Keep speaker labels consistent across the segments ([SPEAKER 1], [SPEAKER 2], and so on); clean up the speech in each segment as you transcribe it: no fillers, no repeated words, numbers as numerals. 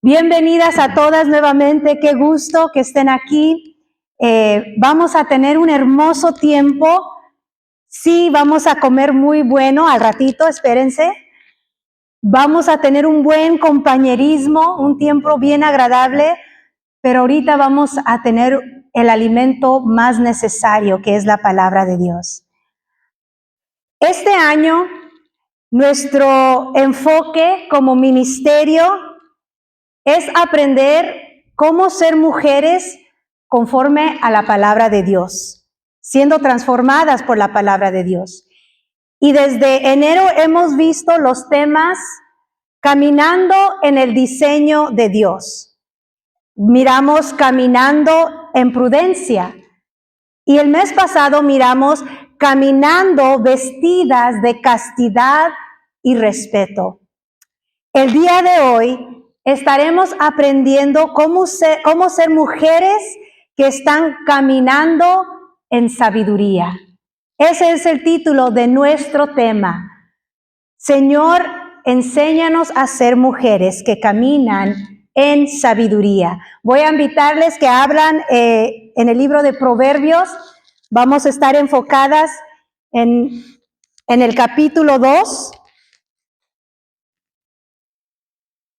[SPEAKER 1] Bienvenidas a todas nuevamente, qué gusto que estén aquí. Vamos a tener un hermoso tiempo. Sí, vamos a comer muy bueno al ratito, espérense. Vamos a tener un buen compañerismo, un tiempo bien agradable, pero ahorita vamos a tener el alimento más necesario, que es la palabra de Dios. Este año, nuestro enfoque como ministerio es aprender cómo ser mujeres conforme a la palabra de Dios, siendo transformadas por la palabra de Dios. Y desde enero hemos visto los temas caminando en el diseño de Dios. Miramos caminando en prudencia. Y el mes pasado miramos caminando vestidas de castidad y respeto. El día de hoy estaremos aprendiendo cómo ser mujeres que están caminando en sabiduría. Ese es el título de nuestro tema. Señor, enséñanos a ser mujeres que caminan en sabiduría. Voy a invitarles que abran en el libro de Proverbios. Vamos a estar enfocadas en el capítulo 2.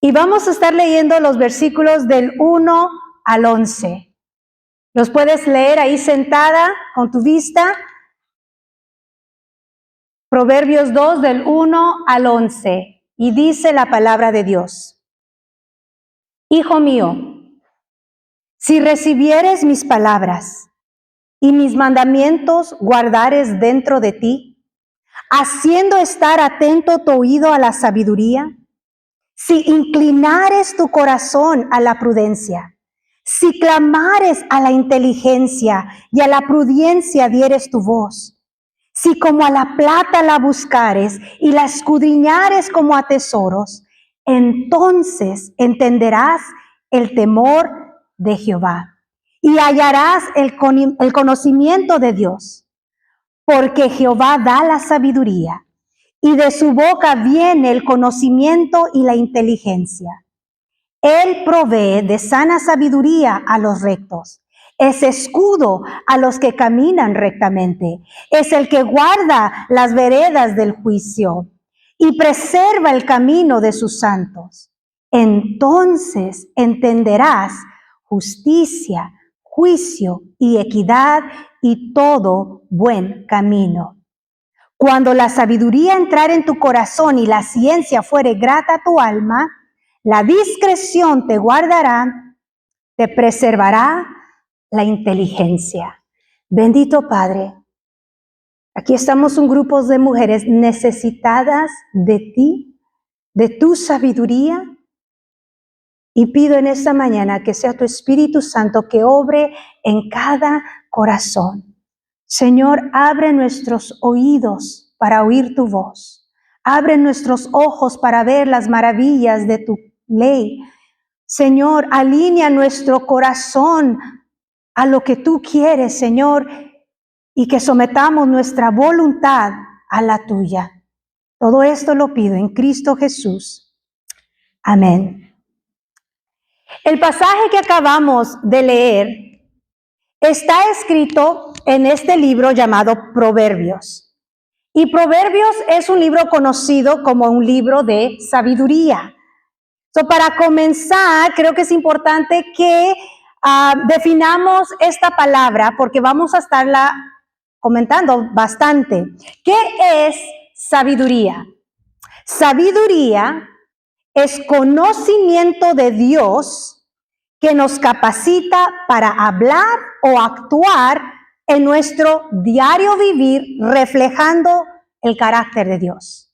[SPEAKER 1] Y vamos a estar leyendo los versículos del 1 al 11. Los puedes leer ahí sentada con tu vista. Proverbios 2 del 1 al 11. Y dice la palabra de Dios. Hijo mío, si recibieres mis palabras y mis mandamientos guardares dentro de ti, haciendo estar atento tu oído a la sabiduría, si inclinares tu corazón a la prudencia, si clamares a la inteligencia y a la prudencia dieres tu voz, si como a la plata la buscares y la escudriñares como a tesoros, entonces entenderás el temor de Jehová y hallarás el conocimiento de Dios, porque Jehová da la sabiduría y de su boca viene el conocimiento y la inteligencia. Él provee de sana sabiduría a los rectos. Es escudo a los que caminan rectamente. Es el que guarda las veredas del juicio y preserva el camino de sus santos. Entonces entenderás justicia, juicio y equidad y todo buen camino. Cuando la sabiduría entrare en tu corazón y la ciencia fuere grata a tu alma, la discreción te guardará, te preservará la inteligencia. Bendito Padre, aquí estamos un grupo de mujeres necesitadas de ti, de tu sabiduría, y pido en esta mañana que sea tu Espíritu Santo que obre en cada corazón. Señor, abre nuestros oídos para oír tu voz. Abre nuestros ojos para ver las maravillas de tu ley. Señor, alinea nuestro corazón a lo que tú quieres, Señor, y que sometamos nuestra voluntad a la tuya. Todo esto lo pido en Cristo Jesús. Amén. El pasaje que acabamos de leer está escrito en este libro llamado Proverbios. Y Proverbios es un libro conocido como un libro de sabiduría. Para comenzar, creo que es importante que definamos esta palabra porque vamos a estarla comentando bastante. ¿Qué es sabiduría? Sabiduría es conocimiento de Dios que nos capacita para hablar o actuar en nuestro diario vivir reflejando el carácter de Dios.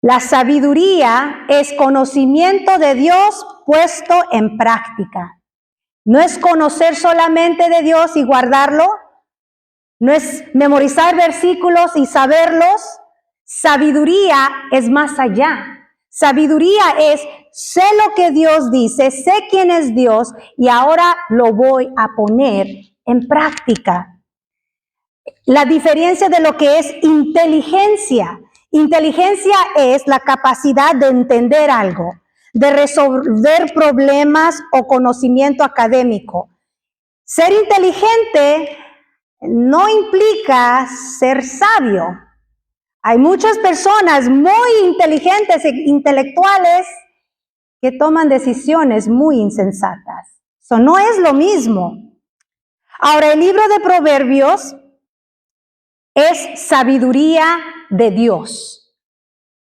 [SPEAKER 1] La sabiduría es conocimiento de Dios puesto en práctica. No es conocer solamente de Dios y guardarlo, no es memorizar versículos y saberlos. Sabiduría es más allá. Sabiduría es, sé lo que Dios dice, sé quién es Dios y ahora lo voy a poner en práctica. La diferencia de lo que es inteligencia. Inteligencia es la capacidad de entender algo, de resolver problemas o conocimiento académico. Ser inteligente no implica ser sabio. Hay muchas personas muy inteligentes e intelectuales que toman decisiones muy insensatas. Eso no es lo mismo. Ahora, el libro de Proverbios es sabiduría de Dios.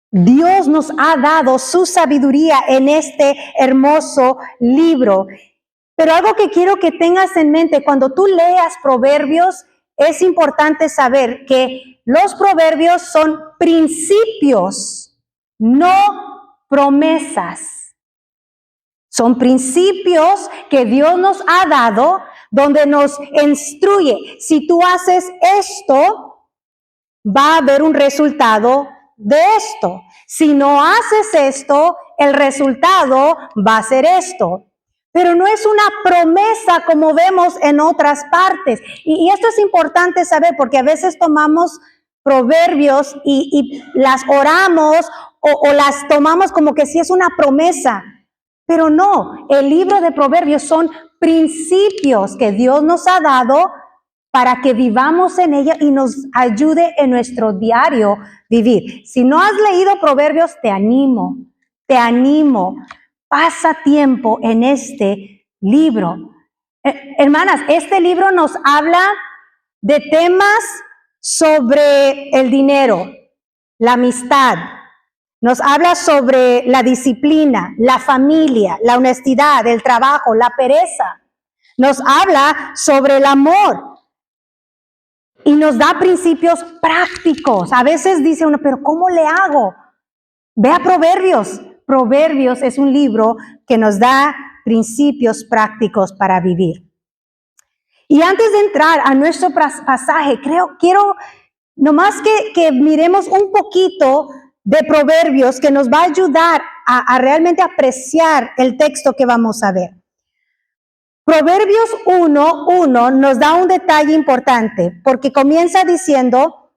[SPEAKER 1] Dios nos ha dado su sabiduría en este hermoso libro. Pero algo que quiero que tengas en mente, cuando tú leas Proverbios, es importante saber que los proverbios son principios, no promesas. Son principios que Dios nos ha dado, donde nos instruye. Si tú haces esto, va a haber un resultado de esto. Si no haces esto, el resultado va a ser esto. Pero no es una promesa como vemos en otras partes. Y esto es importante saber, porque a veces tomamos proverbios y las oramos o las tomamos como que sí es una promesa. Pero no, el libro de Proverbios son principios que Dios nos ha dado para que vivamos en ella y nos ayude en nuestro diario vivir. Si no has leído Proverbios, te animo. Pasa tiempo en este libro. Hermanas, este libro nos habla de temas sobre el dinero, la amistad. Nos habla sobre la disciplina, la familia, la honestidad, el trabajo, la pereza. Nos habla sobre el amor y nos da principios prácticos. A veces dice uno, pero ¿cómo le hago? Ve a Proverbios. Proverbios es un libro que nos da principios prácticos para vivir. Y antes de entrar a nuestro pasaje, quiero nomás que miremos un poquito de Proverbios que nos va a ayudar a realmente apreciar el texto que vamos a ver. Proverbios 1:1 nos da un detalle importante, porque comienza diciendo,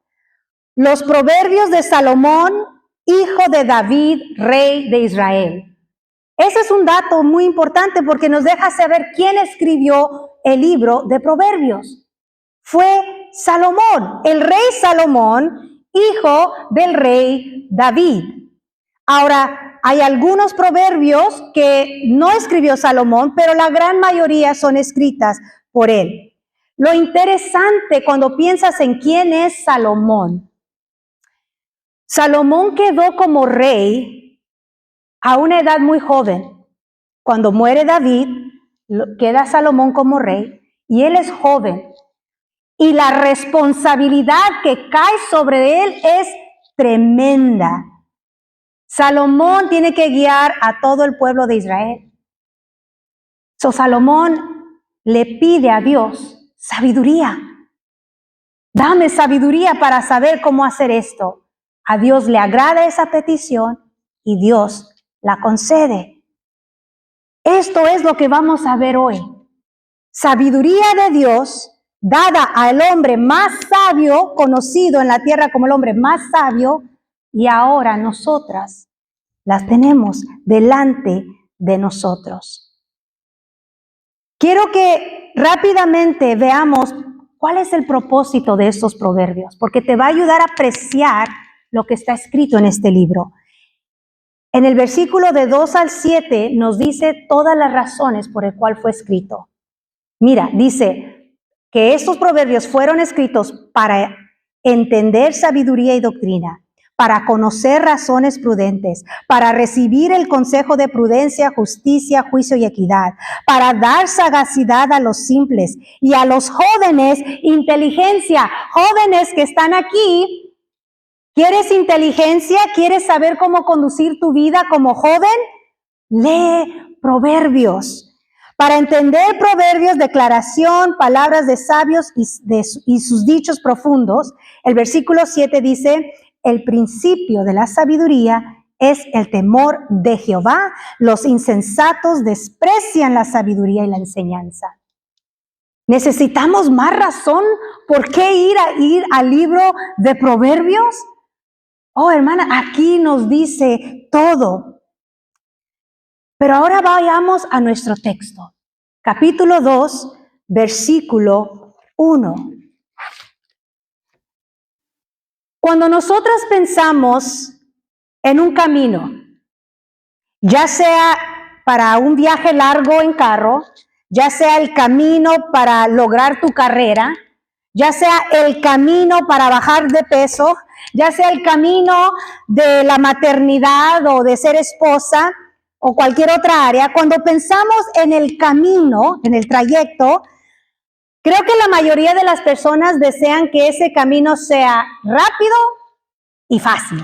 [SPEAKER 1] los proverbios de Salomón, hijo de David, rey de Israel. Ese es un dato muy importante porque nos deja saber quién escribió el libro de Proverbios. Fue Salomón, el rey Salomón, hijo del rey David. Ahora, hay algunos proverbios que no escribió Salomón, pero la gran mayoría son escritas por él. Lo interesante cuando piensas en quién es Salomón. Salomón quedó como rey a una edad muy joven. Cuando muere David, queda Salomón como rey y él es joven. Y la responsabilidad que cae sobre él es tremenda. Salomón tiene que guiar a todo el pueblo de Israel. Salomón le pide a Dios sabiduría. Dame sabiduría para saber cómo hacer esto. A Dios le agrada esa petición y Dios la concede. Esto es lo que vamos a ver hoy. Sabiduría de Dios dada al hombre más sabio, conocido en la tierra como el hombre más sabio, y ahora nosotras las tenemos delante de nosotros. Quiero que rápidamente veamos cuál es el propósito de estos proverbios, porque te va a ayudar a apreciar lo que está escrito en este libro. En el versículo de 2 al 7 nos dice todas las razones por el cual fue escrito. Mira, dice que estos proverbios fueron escritos para entender sabiduría y doctrina, para conocer razones prudentes, para recibir el consejo de prudencia, justicia, juicio y equidad, para dar sagacidad a los simples y a los jóvenes inteligencia. Jóvenes que están aquí, ¿quieres inteligencia? ¿Quieres saber cómo conducir tu vida como joven? Lee Proverbios. Para entender proverbios, declaración, palabras de sabios y sus dichos profundos, el versículo 7 dice, el principio de la sabiduría es el temor de Jehová. Los insensatos desprecian la sabiduría y la enseñanza. ¿Necesitamos más razón por qué ir al libro de Proverbios? Oh, hermana, aquí nos dice todo. Pero ahora vayamos a nuestro texto. Capítulo 2, versículo 1. Cuando nosotros pensamos en un camino, ya sea para un viaje largo en carro, ya sea el camino para lograr tu carrera, ya sea el camino para bajar de peso, ya sea el camino de la maternidad o de ser esposa o cualquier otra área, cuando pensamos en el camino, en el trayecto, creo que la mayoría de las personas desean que ese camino sea rápido y fácil.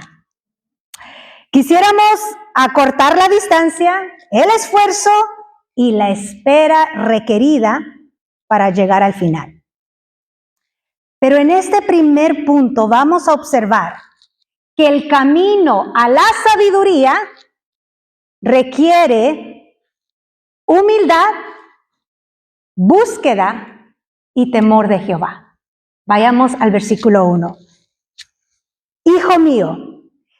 [SPEAKER 1] Quisiéramos acortar la distancia, el esfuerzo y la espera requerida para llegar al final. Pero en este primer punto vamos a observar que el camino a la sabiduría requiere humildad, búsqueda y temor de Jehová. Vayamos al versículo 1. Hijo mío,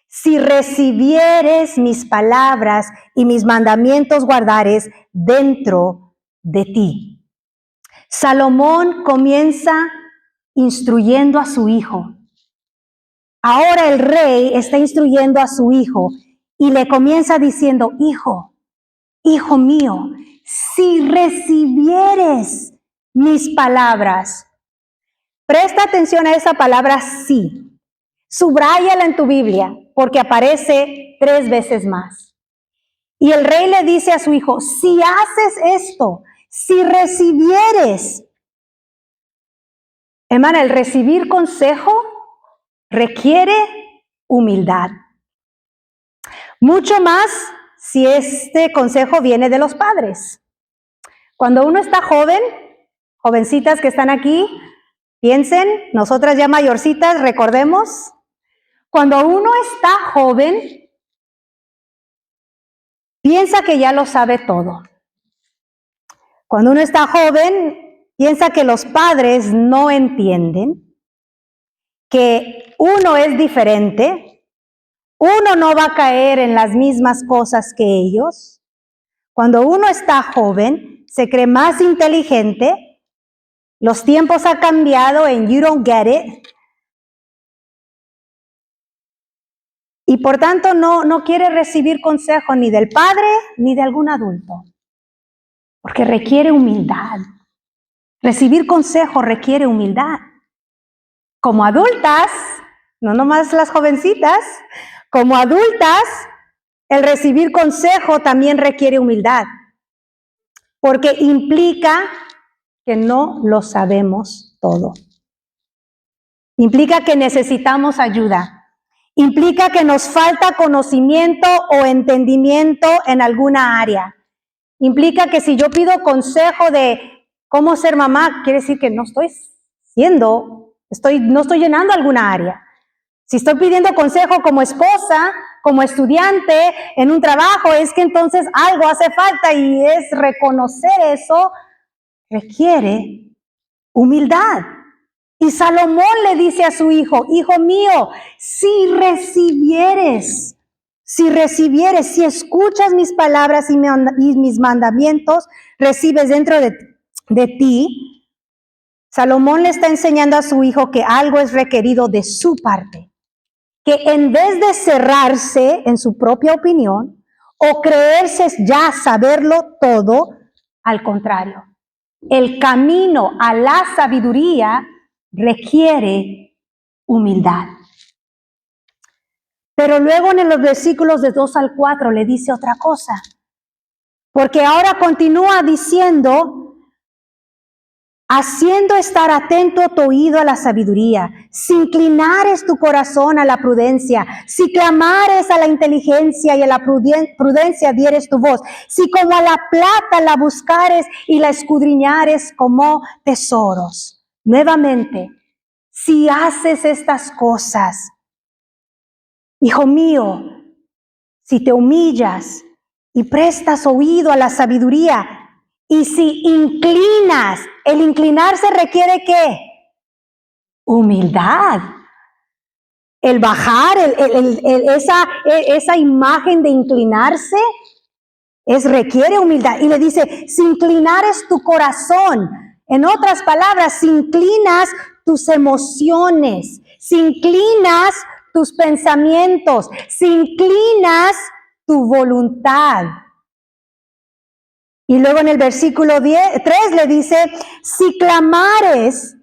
[SPEAKER 1] si recibieres mis palabras y mis mandamientos guardares dentro de ti. Salomón comienza instruyendo a su hijo. Ahora el rey está instruyendo a su hijo y le comienza diciendo, hijo mío, si recibieres mis palabras. Presta atención a esa palabra sí. Subráyala en tu Biblia porque aparece 3 veces más. Y el rey le dice a su hijo, si haces esto, si recibieres. Hermana, el recibir consejo requiere humildad. Mucho más si este consejo viene de los padres. Cuando uno está joven, jovencitas que están aquí, piensen, nosotras ya mayorcitas, recordemos, cuando uno está joven, piensa que ya lo sabe todo. Cuando uno está joven, piensa que los padres no entienden, que uno es diferente, uno no va a caer en las mismas cosas que ellos. Cuando uno está joven, se cree más inteligente, los tiempos han cambiado en you don't get it, y por tanto no quiere recibir consejo ni del padre ni de algún adulto, porque requiere humildad. Recibir consejo requiere humildad. Como adultas, no nomás las jovencitas, como adultas, el recibir consejo también requiere humildad, porque implica que no lo sabemos todo. Implica que necesitamos ayuda. Implica que nos falta conocimiento o entendimiento en alguna área. Implica que si yo pido consejo de cómo ser mamá, quiere decir que no estoy llenando alguna área. Si estoy pidiendo consejo como esposa, como estudiante, en un trabajo, es que entonces algo hace falta y es reconocer eso, requiere humildad. Y Salomón le dice a su hijo, hijo mío, si recibieres, si escuchas mis palabras y mis mandamientos, recibes dentro de ti. Salomón le está enseñando a su hijo que algo es requerido de su parte, que en vez de cerrarse en su propia opinión o creerse ya saberlo todo, al contrario, el camino a la sabiduría requiere humildad. Pero luego en los versículos de 2 al 4 le dice otra cosa, porque ahora continúa diciendo, haciendo estar atento tu oído a la sabiduría, si inclinares tu corazón a la prudencia, si clamares a la inteligencia y a la prudencia dieres tu voz, si como a la plata la buscares y la escudriñares como tesoros. Nuevamente, si haces estas cosas, hijo mío, si te humillas y prestas oído a la sabiduría, y si inclinas, el inclinarse requiere ¿qué? Humildad. El bajar, esa imagen de inclinarse requiere humildad. Y le dice, si inclinares tu corazón, en otras palabras, si inclinas tus emociones, si inclinas tus pensamientos, si inclinas tu voluntad. Y luego en el versículo 3 le dice, si clamares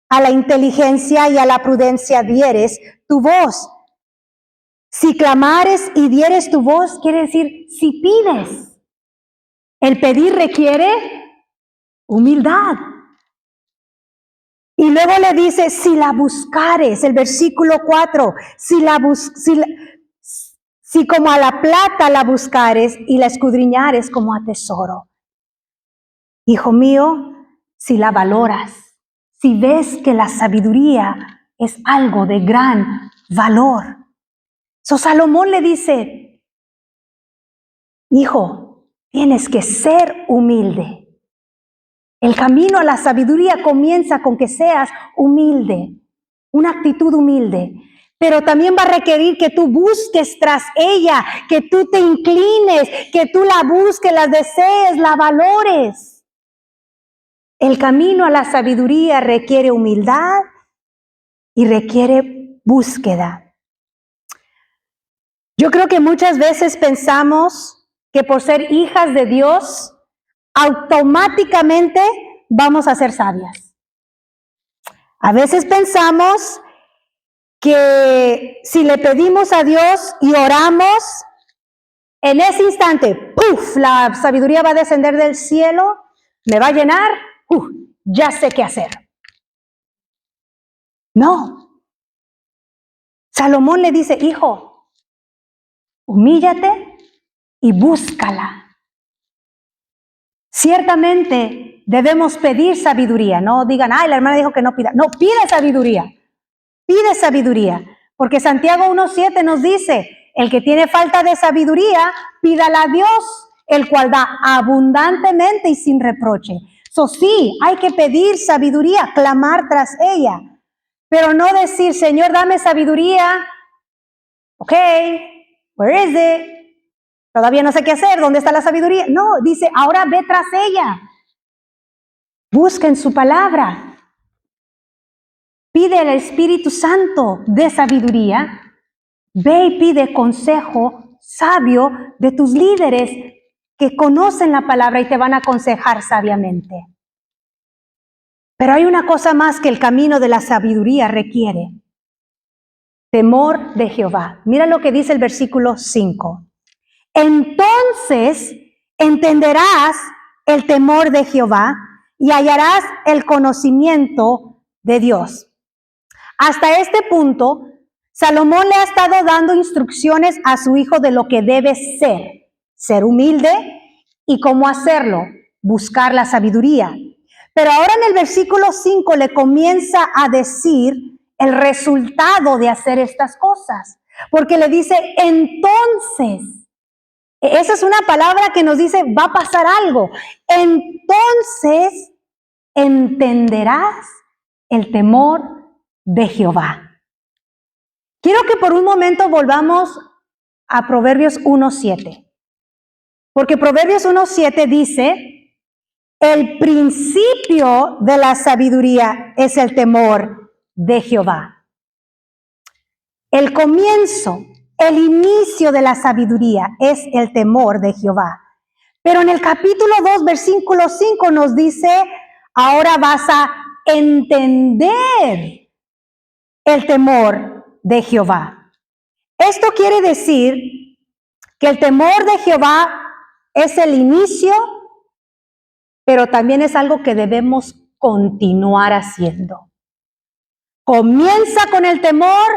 [SPEAKER 1] a la inteligencia y a la prudencia dieres tu voz. Si clamares y dieres tu voz, quiere decir si pides. El pedir requiere humildad. Y luego le dice, si la buscares, el versículo 4, si como a la plata la buscares y la escudriñares como a tesoro. Hijo mío, si la valoras, si ves que la sabiduría es algo de gran valor. Salomón le dice, hijo, tienes que ser humilde. El camino a la sabiduría comienza con que seas humilde, una actitud humilde. Pero también va a requerir que tú busques tras ella, que tú te inclines, que tú la busques, la desees, la valores. El camino a la sabiduría requiere humildad y requiere búsqueda. Yo creo que muchas veces pensamos que por ser hijas de Dios, automáticamente vamos a ser sabias. A veces pensamos que si le pedimos a Dios y oramos, en ese instante, ¡puf!, la sabiduría va a descender del cielo, me va a llenar, ya sé qué hacer. No. Salomón le dice, hijo, humíllate y búscala. Ciertamente debemos pedir sabiduría, no digan, ay, la hermana dijo que no pida. No, pide sabiduría, porque Santiago 1:7 nos dice, el que tiene falta de sabiduría, pídala a Dios, el cual da abundantemente y sin reproche. Sí, hay que pedir sabiduría, clamar tras ella, pero no decir, Señor, dame sabiduría, ok, where is it? Todavía no sé qué hacer, ¿dónde está la sabiduría? No, dice, ahora ve tras ella. Busca en su palabra. Pide al Espíritu Santo de sabiduría. Ve y pide consejo sabio de tus líderes que conocen la palabra y te van a aconsejar sabiamente. Pero hay una cosa más que el camino de la sabiduría requiere. Temor de Jehová. Mira lo que dice el versículo 5. Entonces entenderás el temor de Jehová y hallarás el conocimiento de Dios. Hasta este punto, Salomón le ha estado dando instrucciones a su hijo de lo que debe ser humilde y cómo hacerlo, buscar la sabiduría. Pero ahora en el versículo 5 le comienza a decir el resultado de hacer estas cosas, porque le dice, entonces, esa es una palabra que nos dice, va a pasar algo. Entonces entenderás el temor de Jehová. Quiero que por un momento volvamos a Proverbios 1:7. Porque Proverbios 1:7 dice, el principio de la sabiduría es el temor de Jehová. El comienzo, el inicio de la sabiduría es el temor de Jehová. Pero en el capítulo 2, versículo 5 nos dice, ahora vas a entender el temor de Jehová. Esto quiere decir que el temor de Jehová es el inicio, pero también es algo que debemos continuar haciendo. Comienza con el temor,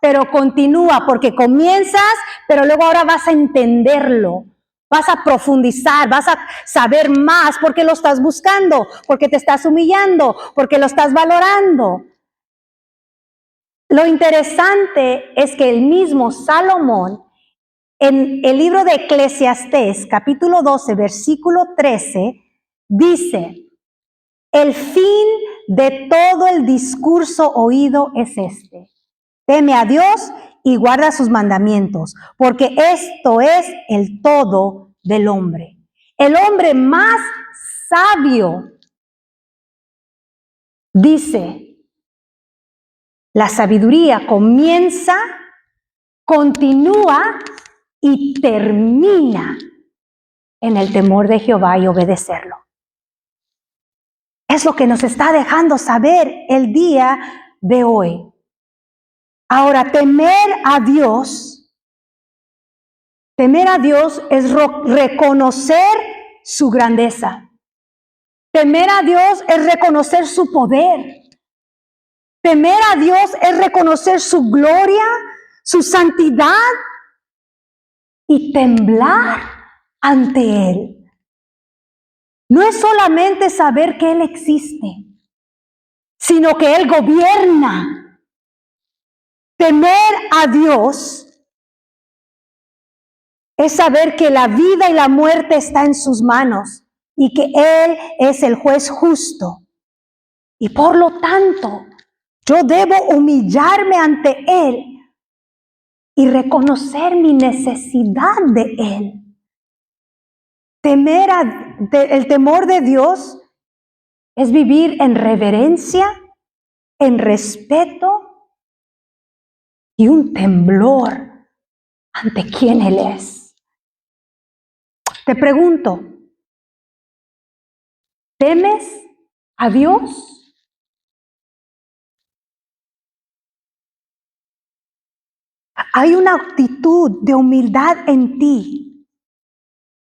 [SPEAKER 1] pero continúa, porque comienzas, pero luego ahora vas a entenderlo, vas a profundizar, vas a saber más porque lo estás buscando, porque te estás humillando, porque lo estás valorando. Lo interesante es que el mismo Salomón, en el libro de Eclesiastés, capítulo 12, versículo 13, dice, el fin de todo el discurso oído es este: teme a Dios y guarda sus mandamientos, porque esto es el todo del hombre. El hombre más sabio dice, la sabiduría comienza, continúa y termina en el temor de Jehová y obedecerlo. Es lo que nos está dejando saber el día de hoy. Ahora, temer a Dios es reconocer su grandeza. Temer a Dios es reconocer su poder. Temer a Dios es reconocer su gloria, su santidad y temblar ante Él. No es solamente saber que Él existe, sino que Él gobierna. Temer a Dios es saber que la vida y la muerte está en sus manos y que Él es el juez justo. Y por lo tanto, yo debo humillarme ante Él y reconocer mi necesidad de Él. El temor de Dios es vivir en reverencia, en respeto y un temblor ante quien Él es. Te pregunto, ¿temes a Dios? ¿Hay una actitud de humildad en ti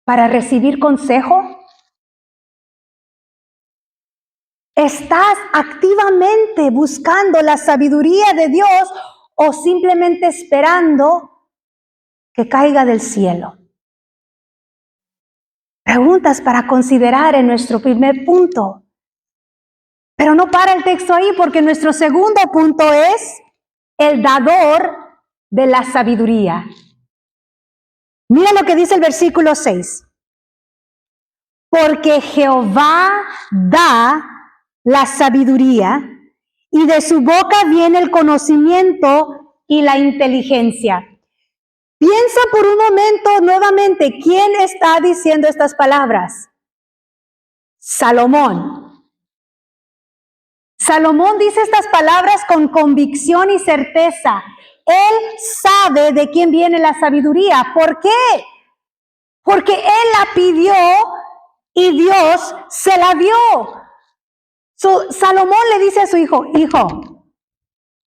[SPEAKER 1] para recibir consejo? ¿Estás activamente buscando la sabiduría de Dios o simplemente esperando que caiga del cielo? Preguntas para considerar en nuestro primer punto. Pero no para el texto ahí, porque nuestro segundo punto es el dador de la sabiduría. Mira lo que dice el versículo 6. Porque Jehová da la sabiduría y de su boca viene el conocimiento y la inteligencia. Piensa por un momento nuevamente, ¿quién está diciendo estas palabras? Salomón. Salomón dice estas palabras con convicción y certeza. Él sabe de quién viene la sabiduría. ¿Por qué? Porque él la pidió y Dios se la dio. Salomón le dice a su hijo,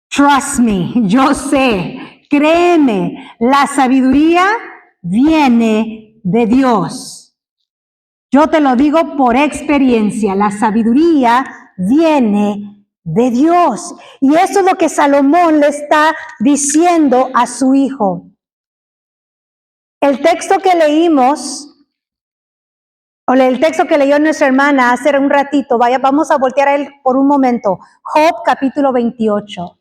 [SPEAKER 1] trust me, yo sé, créeme, la sabiduría viene de Dios. Yo te lo digo por experiencia, la sabiduría viene de Dios. Y eso es lo que Salomón le está diciendo a su hijo. El texto que leímos, o el texto que leyó nuestra hermana hace un ratito, vamos a voltear a él por un momento. Job capítulo 28.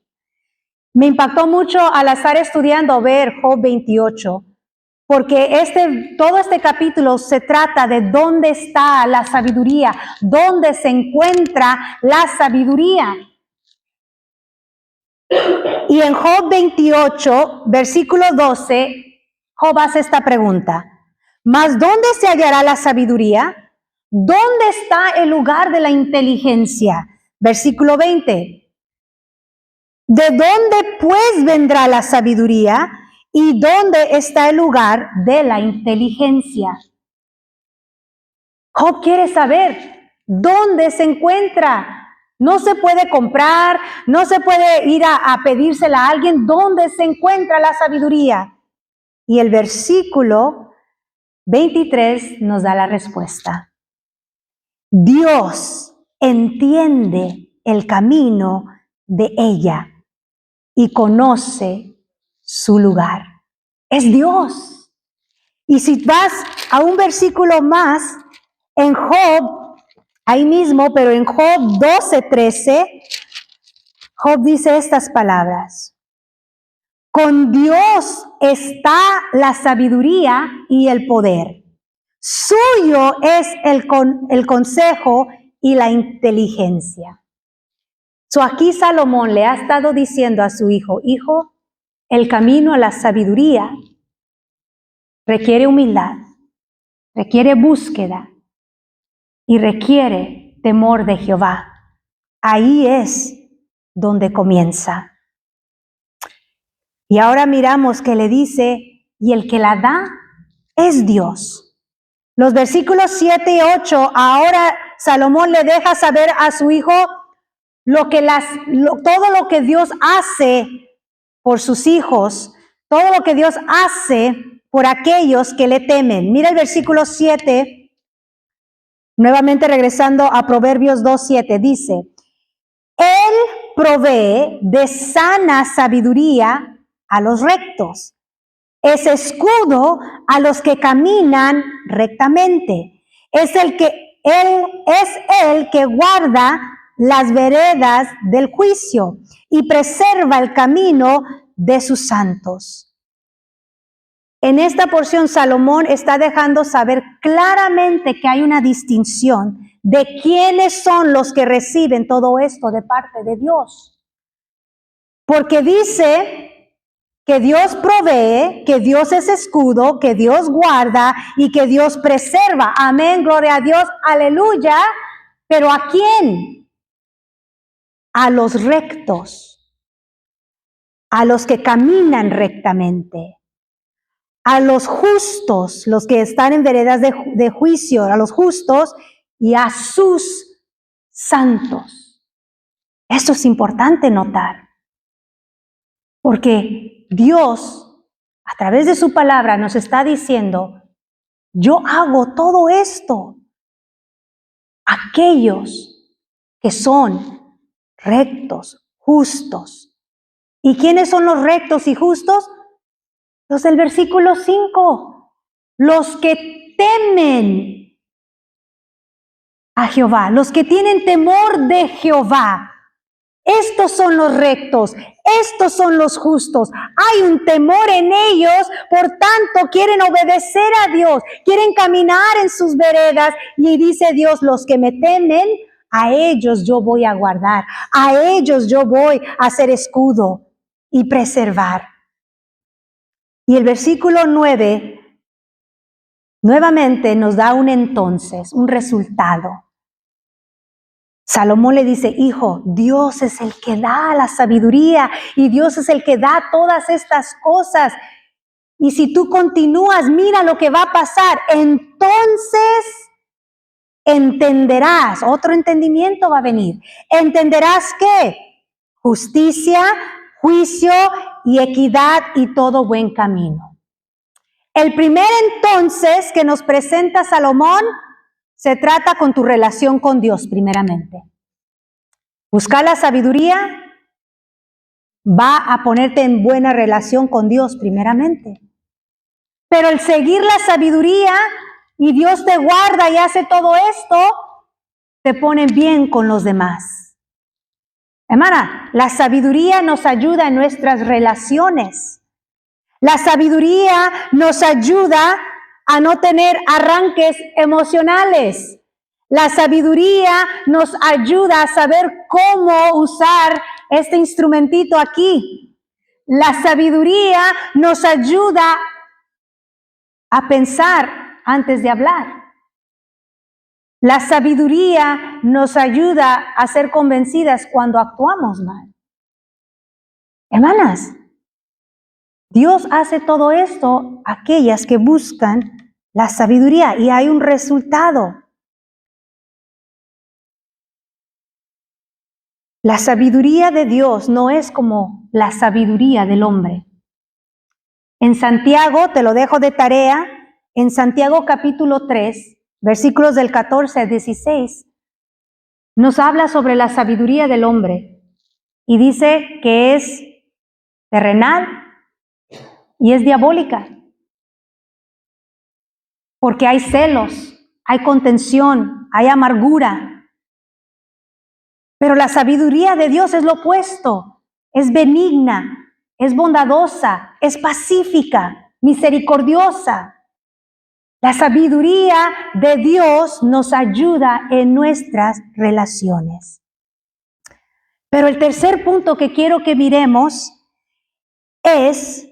[SPEAKER 1] Me impactó mucho al estar estudiando ver Job 28, porque todo este capítulo se trata de dónde está la sabiduría, dónde se encuentra la sabiduría. Y en Job 28, versículo 12, Job hace esta pregunta. ¿Mas dónde se hallará la sabiduría? ¿Dónde está el lugar de la inteligencia? Versículo 20. ¿De dónde pues vendrá la sabiduría? ¿Y dónde está el lugar de la inteligencia? Job quiere saber dónde se encuentra. No se puede comprar, no se puede ir a pedírsela a alguien. ¿Dónde se encuentra la sabiduría? Y el versículo 23 nos da la respuesta. Dios entiende el camino de ella y conoce su lugar. Es Dios. Y si vas a un versículo más, en Job, ahí mismo, pero en Job 12:13, Job dice estas palabras. Con Dios está la sabiduría y el poder. Suyo es el consejo y la inteligencia. Aquí Salomón le ha estado diciendo a su hijo, el camino a la sabiduría requiere humildad, requiere búsqueda y requiere temor de Jehová. Ahí es donde comienza. Y ahora miramos que le dice, y el que la da es Dios. Los versículos 7 y 8, ahora Salomón le deja saber a su hijo todo lo que Dios hace por sus hijos, todo lo que Dios hace por aquellos que le temen. Mira el versículo 7, nuevamente regresando a Proverbios 2:7, dice, Él provee de sana sabiduría a los rectos, es escudo a los que caminan rectamente, es el que guarda las veredas del juicio y preserva el camino de sus santos. En esta porción Salomón está dejando saber claramente que hay una distinción de quiénes son los que reciben todo esto de parte de Dios. Porque dice que Dios provee, que Dios es escudo, que Dios guarda y que Dios preserva. Amén, gloria a Dios, aleluya. ¿Pero a quién? A los rectos, a los que caminan rectamente, a los justos, los que están en veredas de juicio, a los justos y a sus santos. Esto es importante notar, porque Dios, a través de su palabra, nos está diciendo, yo hago todo esto. Aquellos que son rectos, justos. ¿Y quiénes son los rectos y justos? Los del versículo 5, los que temen a Jehová, los que tienen temor de Jehová. Estos son los rectos, estos son los justos. Hay un temor en ellos, por tanto quieren obedecer a Dios, quieren caminar en sus veredas. Y dice Dios, los que me temen, a ellos yo voy a guardar, a ellos yo voy a hacer escudo y preservar. Y el versículo 9 nuevamente nos da un entonces, un resultado. Salomón le dice, hijo, Dios es el que da la sabiduría y Dios es el que da todas estas cosas. Y si tú continúas, mira lo que va a pasar. Entonces entenderás, otro entendimiento va a venir. Entenderás que justicia, juicio y equidad y todo buen camino. El primer entonces que nos presenta Salomón se trata con tu relación con Dios primeramente. Buscar la sabiduría va a ponerte en buena relación con Dios primeramente. Pero el seguir la sabiduría y Dios te guarda y hace todo esto, te pone bien con los demás. Hermana, la sabiduría nos ayuda en nuestras relaciones. La sabiduría nos ayuda a no tener arranques emocionales. La sabiduría nos ayuda a saber cómo usar este instrumentito aquí. La sabiduría nos ayuda a pensar antes de hablar. La sabiduría nos ayuda a ser convencidas cuando actuamos mal. Hermanas, Dios hace todo esto a aquellas que buscan la sabiduría y hay un resultado. La sabiduría de Dios no es como la sabiduría del hombre. En Santiago, te lo dejo de tarea, en Santiago capítulo 3, versículos del 14 al 16, nos habla sobre la sabiduría del hombre y dice que es terrenal y es diabólica. Porque hay celos, hay contención, hay amargura. Pero la sabiduría de Dios es lo opuesto, es benigna, es bondadosa, es pacífica, misericordiosa. La sabiduría de Dios nos ayuda en nuestras relaciones. Pero el tercer punto que quiero que miremos es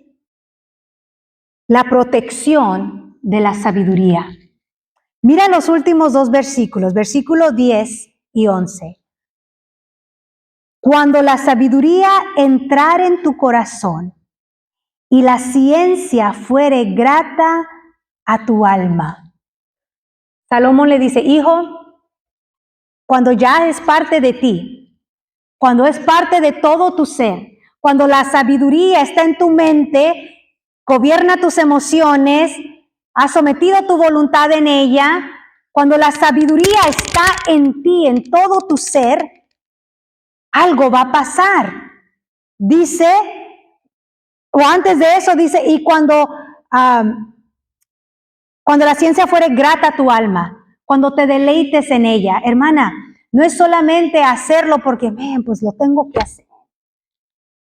[SPEAKER 1] la protección de la sabiduría. Mira los últimos dos versículos, versículos 10 y 11. Cuando la sabiduría entrare en tu corazón y la ciencia fuere grata a tu alma. Salomón le dice, hijo, cuando ya es parte de ti, cuando es parte de todo tu ser, cuando la sabiduría está en tu mente, gobierna tus emociones, has sometido tu voluntad en ella, cuando la sabiduría está en ti, en todo tu ser, algo va a pasar. Dice, o antes de eso dice, y cuando la ciencia fuere grata a tu alma, cuando te deleites en ella, hermana, no es solamente hacerlo porque, pues lo tengo que hacer.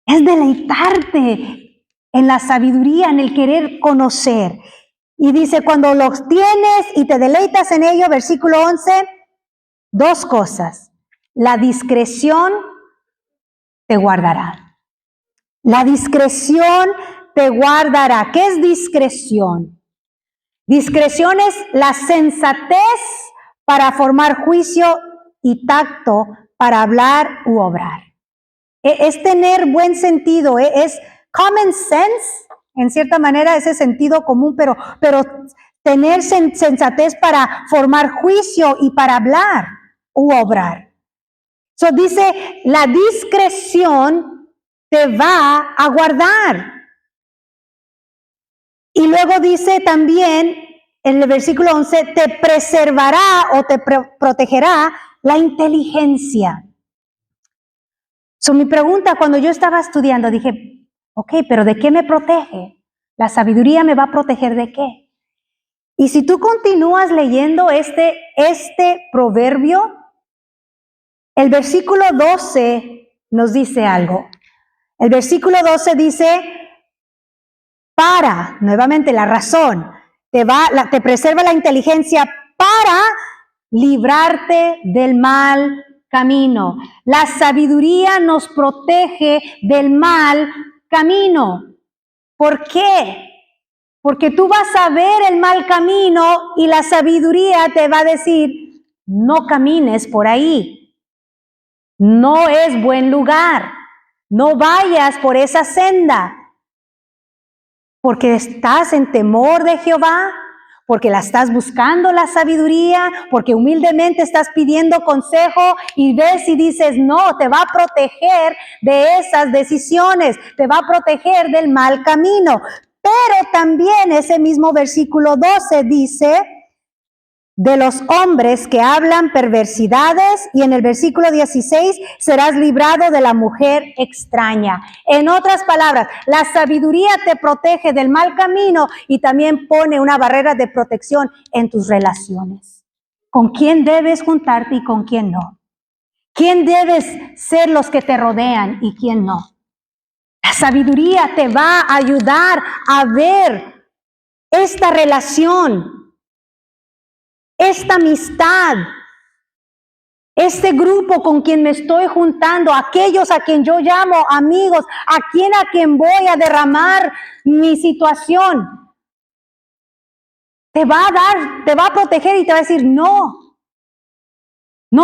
[SPEAKER 1] Es deleitarte en la sabiduría, en el querer conocer. Y dice, cuando los tienes y te deleitas en ello, versículo 11, dos cosas. La discreción te guardará. La discreción te guardará. ¿Qué es discreción? Discreción es la sensatez para formar juicio y tacto para hablar u obrar. Es tener buen sentido, es common sense, en cierta manera ese sentido común, pero tener sensatez para formar juicio y para hablar u obrar. So dice, la discreción te va a guardar. Y luego dice también, en el versículo 11, te preservará o te protegerá la inteligencia. So, mi pregunta cuando yo estaba estudiando, dije, ok, pero ¿de qué me protege? ¿La sabiduría me va a proteger de qué? Y si tú continúas leyendo este proverbio, el versículo 12 nos dice algo. El versículo 12 dice, nuevamente la razón, te preserva la inteligencia para librarte del mal camino. La sabiduría nos protege del mal camino. ¿Por qué? Porque tú vas a ver el mal camino y la sabiduría te va a decir, no camines por ahí. No es buen lugar. No vayas por esa senda. Porque estás en temor de Jehová, porque la estás buscando la sabiduría, porque humildemente estás pidiendo consejo y ves y dices, no, te va a proteger de esas decisiones, te va a proteger del mal camino. Pero también ese mismo versículo 12 dice, de los hombres que hablan perversidades, y en el versículo 16, serás librado de la mujer extraña. En otras palabras, la sabiduría te protege del mal camino y también pone una barrera de protección en tus relaciones. ¿Con quién debes juntarte y con quién no? ¿Quién debes ser los que te rodean y quién no? La sabiduría te va a ayudar a ver esta relación, esta amistad, este grupo con quien me estoy juntando, aquellos a quien yo llamo amigos, a quien voy a derramar mi situación. Te va a proteger y te va a decir, no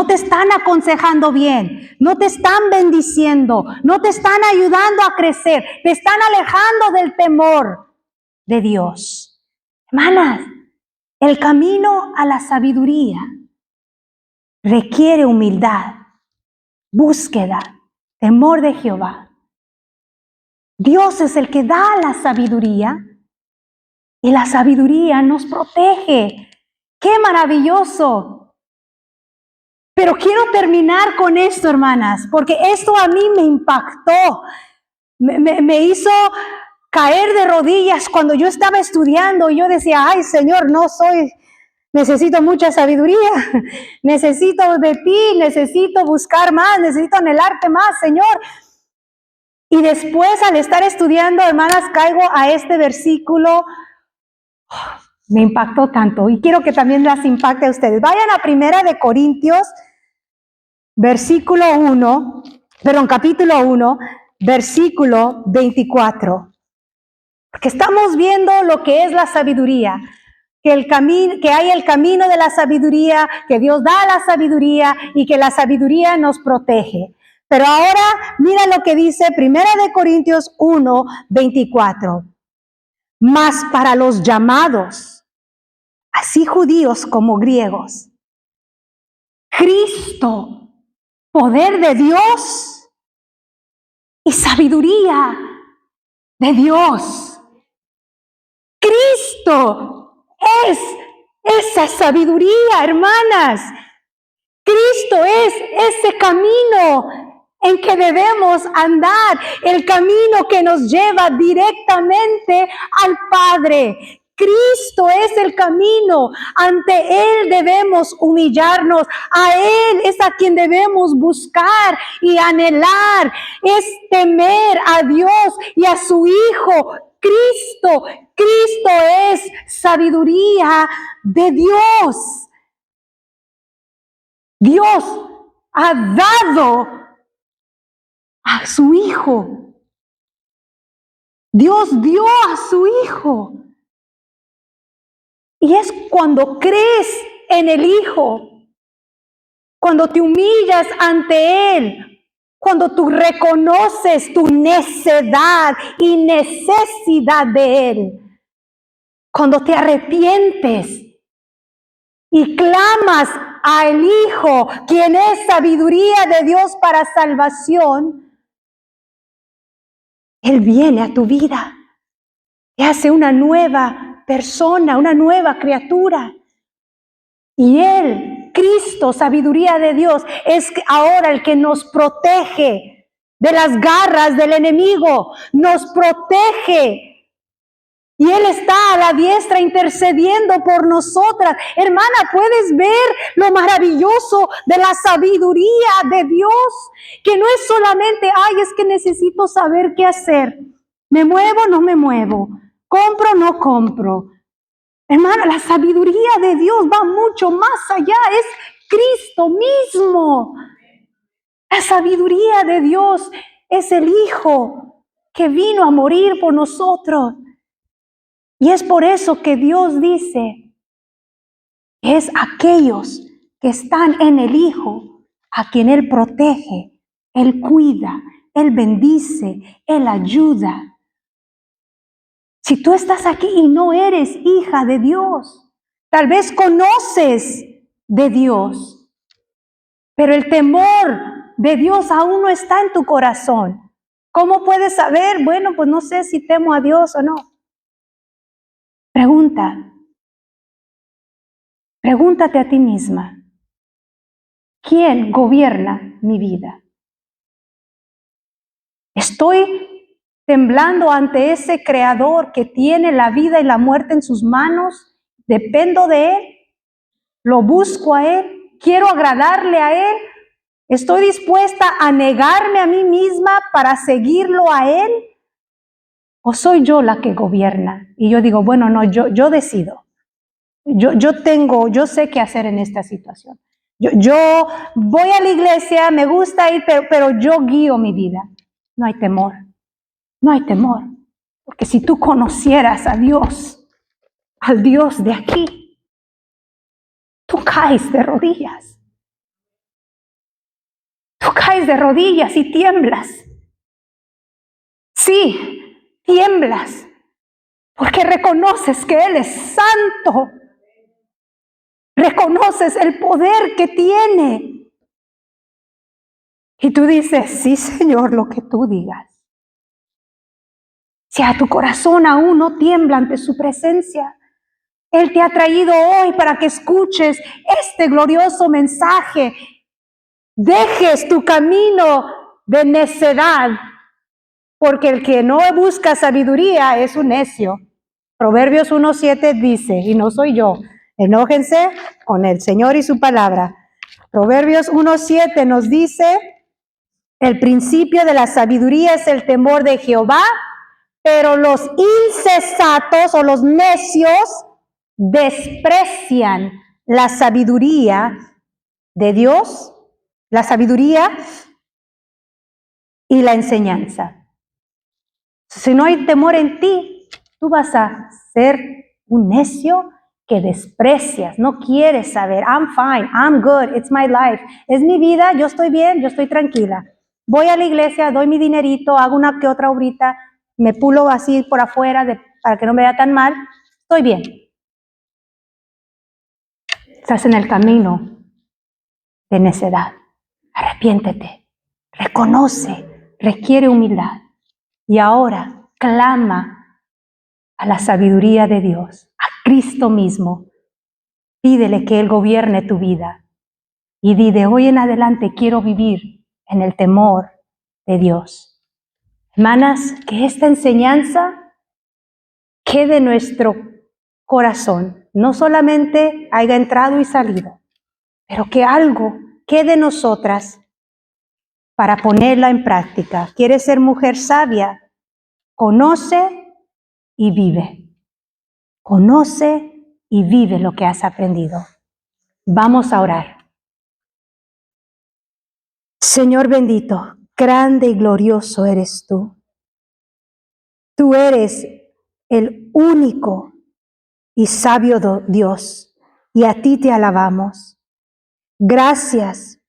[SPEAKER 1] te están aconsejando bien, no te están bendiciendo, no te están ayudando a crecer, te están alejando del temor de Dios. Hermanas, el camino a la sabiduría requiere humildad, búsqueda, temor de Jehová. Dios es el que da la sabiduría y la sabiduría nos protege. ¡Qué maravilloso! Pero quiero terminar con esto, hermanas, porque esto a mí me impactó. Me hizo caer de rodillas cuando yo estaba estudiando y yo decía, ay Señor, necesito mucha sabiduría, necesito de ti, necesito buscar más, necesito anhelarte más, Señor. Y después al estar estudiando, hermanas, caigo a este versículo, me impactó tanto y quiero que también las impacte a ustedes. Vayan a 1 Corintios, capítulo 1, versículo 24. Porque estamos viendo lo que es la sabiduría. que hay el camino de la sabiduría, que Dios da la sabiduría y que la sabiduría nos protege. Pero ahora mira lo que dice 1 Corintios 1, 24. Mas para los llamados, así judíos como griegos, Cristo, poder de Dios y sabiduría de Dios. Cristo es esa sabiduría, hermanas. Cristo es ese camino en que debemos andar, el camino que nos lleva directamente al Padre. Cristo es el camino, ante Él debemos humillarnos, a Él es a quien debemos buscar y anhelar, es temer a Dios y a su Hijo, Cristo. Cristo es sabiduría de Dios. Dios ha dado a su Hijo. Dios dio a su Hijo. Y es cuando crees en el Hijo, cuando te humillas ante Él, cuando tú reconoces tu necedad y necesidad de Él, cuando te arrepientes y clamas al Hijo, quien es sabiduría de Dios para salvación, Él viene a tu vida, te hace una nueva persona, una nueva criatura. Y Él, Cristo, sabiduría de Dios, es ahora el que nos protege de las garras del enemigo, nos protege. Y Él está a la diestra intercediendo por nosotras. Hermana, ¿puedes ver lo maravilloso de la sabiduría de Dios? Que no es solamente, ay, es que necesito saber qué hacer. ¿Me muevo o no me muevo? ¿Compro o no compro? Hermana, la sabiduría de Dios va mucho más allá. Es Cristo mismo. La sabiduría de Dios es el Hijo que vino a morir por nosotros. Y es por eso que Dios dice, es aquellos que están en el Hijo, a quien Él protege, Él cuida, Él bendice, Él ayuda. Si tú estás aquí y no eres hija de Dios, tal vez conoces de Dios, pero el temor de Dios aún no está en tu corazón. ¿Cómo puedes saber? Bueno, pues no sé si temo a Dios o no. Pregúntate a ti misma, ¿quién gobierna mi vida? ¿Estoy temblando ante ese Creador que tiene la vida y la muerte en sus manos? ¿Dependo de Él? ¿Lo busco a Él? ¿Quiero agradarle a Él? ¿Estoy dispuesta a negarme a mí misma para seguirlo a Él? ¿O soy yo la que gobierna? Y yo digo, bueno, no, yo decido. Yo sé qué hacer en esta situación. Yo voy a la iglesia, me gusta ir, pero yo guío mi vida. No hay temor, no hay temor. Porque si tú conocieras a Dios, al Dios de aquí, tú caes de rodillas. Tú caes de rodillas y tiemblas. Sí, tiemblas. Porque reconoces que Él es santo. Reconoces el poder que tiene. Y tú dices, sí, Señor, lo que tú digas. Si a tu corazón aún no tiembla ante su presencia, Él te ha traído hoy para que escuches este glorioso mensaje. Dejes tu camino de necedad, porque el que no busca sabiduría es un necio. Proverbios 1:7 dice, y no soy yo, enójense con el Señor y su palabra. Proverbios 1:7 nos dice, el principio de la sabiduría es el temor de Jehová, pero los insensatos o los necios desprecian la sabiduría de Dios, la sabiduría y la enseñanza. Si no hay temor en ti, tú vas a ser un necio que desprecias, no quieres saber. I'm fine, I'm good, it's my life. Es mi vida, yo estoy bien, yo estoy tranquila. Voy a la iglesia, doy mi dinerito, hago una que otra obrita, me pulo así por afuera para que no me vea tan mal. Estoy bien. Estás en el camino de necedad. Arrepiéntete, reconoce, requiere humildad. Y ahora clama a la sabiduría de Dios, a Cristo mismo. Pídele que Él gobierne tu vida. Y di, de hoy en adelante quiero vivir en el temor de Dios. Hermanas, que esta enseñanza quede en nuestro corazón. No solamente haya entrado y salido, pero que algo quede en nosotras para ponerla en práctica. ¿Quieres ser mujer sabia? Conoce y vive. Conoce y vive lo que has aprendido. Vamos a orar. Señor bendito, grande y glorioso eres tú. Tú eres el único y sabio Dios, y a ti te alabamos. Gracias,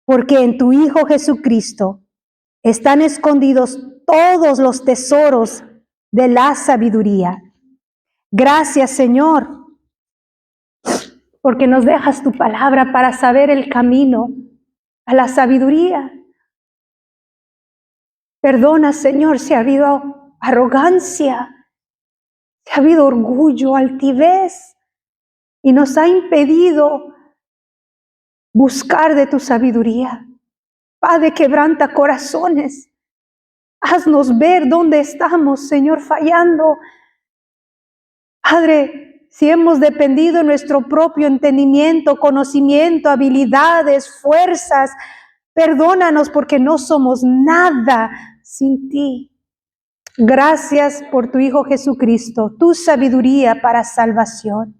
[SPEAKER 1] porque en tu Hijo Jesucristo están escondidos todos los tesoros de la sabiduría. Gracias, Señor, porque nos dejas tu palabra para saber el camino a la sabiduría. Perdona, Señor, si ha habido arrogancia, si ha habido orgullo, altivez, y nos ha impedido buscar de tu sabiduría. Padre, quebranta corazones. Haznos ver dónde estamos, Señor, fallando. Padre, si hemos dependido de nuestro propio entendimiento, conocimiento, habilidades, fuerzas, perdónanos porque no somos nada sin ti. Gracias por tu Hijo Jesucristo, tu sabiduría para salvación.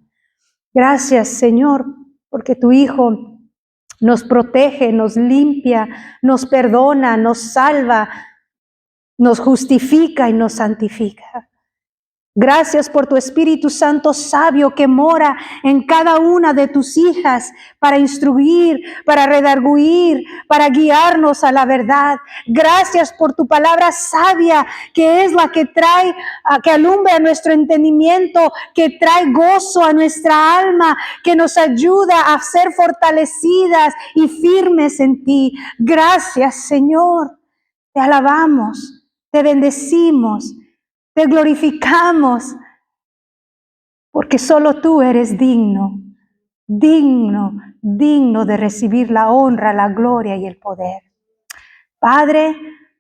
[SPEAKER 1] Gracias, Señor, porque tu Hijo nos protege, nos limpia, nos perdona, nos salva, nos justifica y nos santifica. Gracias por tu Espíritu Santo sabio que mora en cada una de tus hijas para instruir, para redarguir, para guiarnos a la verdad. Gracias por tu palabra sabia que es la que trae, que alumbra nuestro entendimiento, que trae gozo a nuestra alma, que nos ayuda a ser fortalecidas y firmes en ti. Gracias, Señor. Te alabamos, te bendecimos. Te glorificamos, porque solo tú eres digno de recibir la honra, la gloria y el poder. Padre,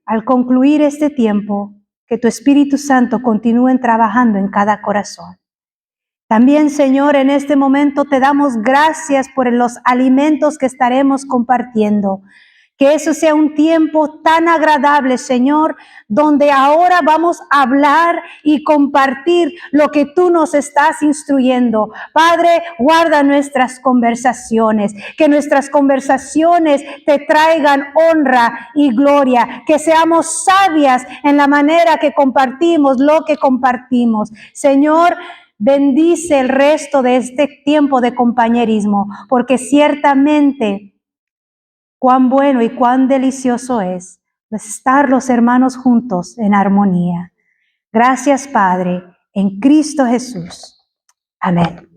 [SPEAKER 1] al concluir este tiempo, que tu Espíritu Santo continúe trabajando en cada corazón. También, Señor, en este momento te damos gracias por los alimentos que estaremos compartiendo. Que eso sea un tiempo tan agradable, Señor, donde ahora vamos a hablar y compartir lo que tú nos estás instruyendo. Padre, guarda nuestras conversaciones, que nuestras conversaciones te traigan honra y gloria, que seamos sabias en la manera que compartimos lo que compartimos. Señor, bendice el resto de este tiempo de compañerismo, porque ciertamente cuán bueno y cuán delicioso es estar los hermanos juntos en armonía. Gracias, Padre, en Cristo Jesús. Amén.